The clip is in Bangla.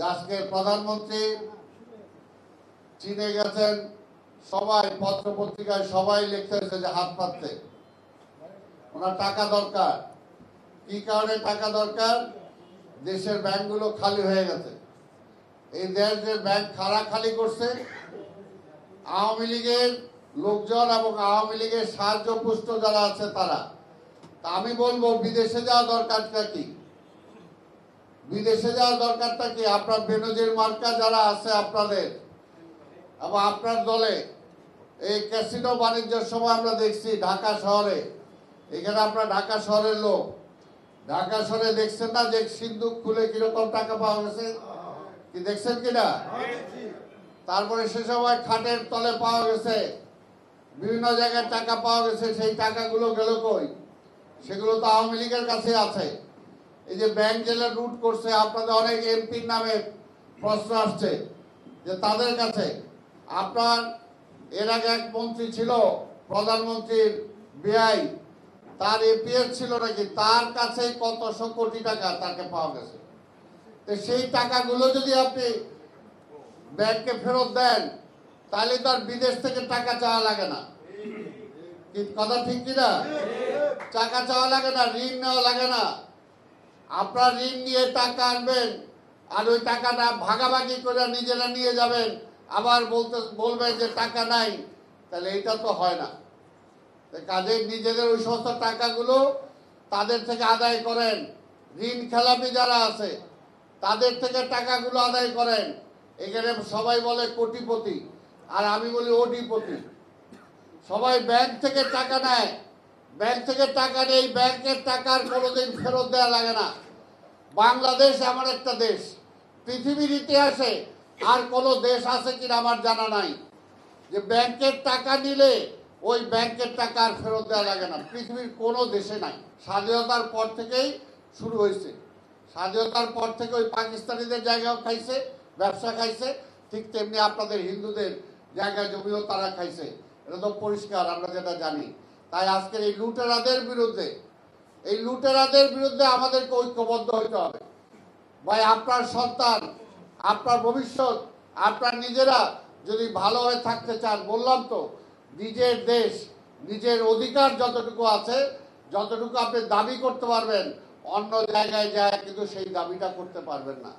আজকের প্রধানমন্ত্রী চীনে গেছেন, সবাই পত্র পত্রিকায় সবাই লিখতেছে যে হাত পাততে ওনার টাকা দরকার। কি কারণে টাকা দরকার? দেশের ব্যাংকগুলো খালি হয়ে গেছে। এই দেশ যে ব্যাংক খালি করছে আওয়ামী লীগের লোকজন এবং আওয়ামী লীগের সাহায্য পুষ্ট যারা আছে তারা। তা আমি বলবো বিদেশে যাওয়া দরকারটা কি? বিদেশে যাওয়ার দরকারটা কি? আপনার বেনজির মার্কা যারা আছে আপনাদের এবং আপনার দলে, এই ক্যাসিনো বাণিজ্যের সময় আমরা দেখছি ঢাকা শহরে, এখানে আপনার ঢাকা শহরের লোক, ঢাকা শহরে দেখছেন না যে সিন্দুক খুলে কিরকম টাকা পাওয়া গেছে? কি দেখছেন কিনা? তারপরে সে সময় খাটের তলে পাওয়া গেছে, বিভিন্ন জায়গায় টাকা পাওয়া গেছে। সেই টাকাগুলো গেল কই? সেগুলো তো আওয়ামী লীগের কাছে আছে। এই যে ব্যাংক জেলে লুট করছে, আপনাদের অনেক এমপির নামে প্রশ্ন আসছে যে তাদের কাছে। আপনার এর আগে এক মন্ত্রী ছিল, প্রধানমন্ত্রীর ব্যয়, তার এপিএস ছিল নাকি, তার কাছে কতশো কোটি টাকা তাকে পাওয়া গেছে। তো সেই টাকাগুলো যদি আপনি ব্যাংকে ফেরত দেন তাহলে তো আর বিদেশ থেকে টাকা চাওয়া লাগে না। কথা ঠিক কিনা? টাকা চাওয়া লাগে না, ঋণ নেওয়া লাগে না। আপনার ঋণ নিয়ে টাকা আনবেন আর ওই টাকাটা ভাগাভাগি করে নিজেরা নিয়ে যাবেন, আবার বলবেন যে টাকা নাই, তাহলে এটা তো হয় না। কাজে নিজেদের ওই সমস্ত টাকাগুলো তাদের থেকে আদায় করেন। ঋণ খেলাপি যারা আছে তাদের থেকে টাকাগুলো আদায় করেন। এখানে সবাই বলে কোটিপতি, আর আমি বলি ওটিপতি। সবাই ব্যাংক থেকে টাকা নেয়, ব্যাংক থেকে টাকা নেই, ব্যাংকের টাকার কোনোদিন ফেরত দেওয়া লাগে না। বাংলাদেশ এমন একটা দেশ, পৃথিবীর ইতিহাসে আর কোনো দেশ আছে কিনা আমার জানা নাই, যে ব্যাংকের টাকা নিলে ওই ব্যাংকের টাকা আর ফেরত দেওয়া লাগে না। পৃথিবীর কোনো দেশে নাই। স্বাধীনতার পর থেকেই শুরু হয়েছে। স্বাধীনতার পর থেকে ওই পাকিস্তানিদের জায়গাও খাইছে, ব্যবসা খাইছে, ঠিক তেমনি আপনাদের হিন্দুদের জায়গা জমিও তারা খাইছে। এটা তো পরিষ্কার, আমরা যেটা জানি। তাই আজকের এই লুটেরাদের বিরুদ্ধে আমাদেরকে ঐক্যবদ্ধ হইতে হবে। ভাই, আপনার সন্তান, আপনার ভবিষ্যৎ, আপনার নিজেরা যদি ভালোভাবে থাকতে চান, বললাম তো, নিজের দেশ, নিজের অধিকার যতটুকু আছে, যতটুকু আপনি দাবি করতে পারবেন, অন্য জায়গায় যায় কিন্তু সেই দাবিটা করতে পারবেন না।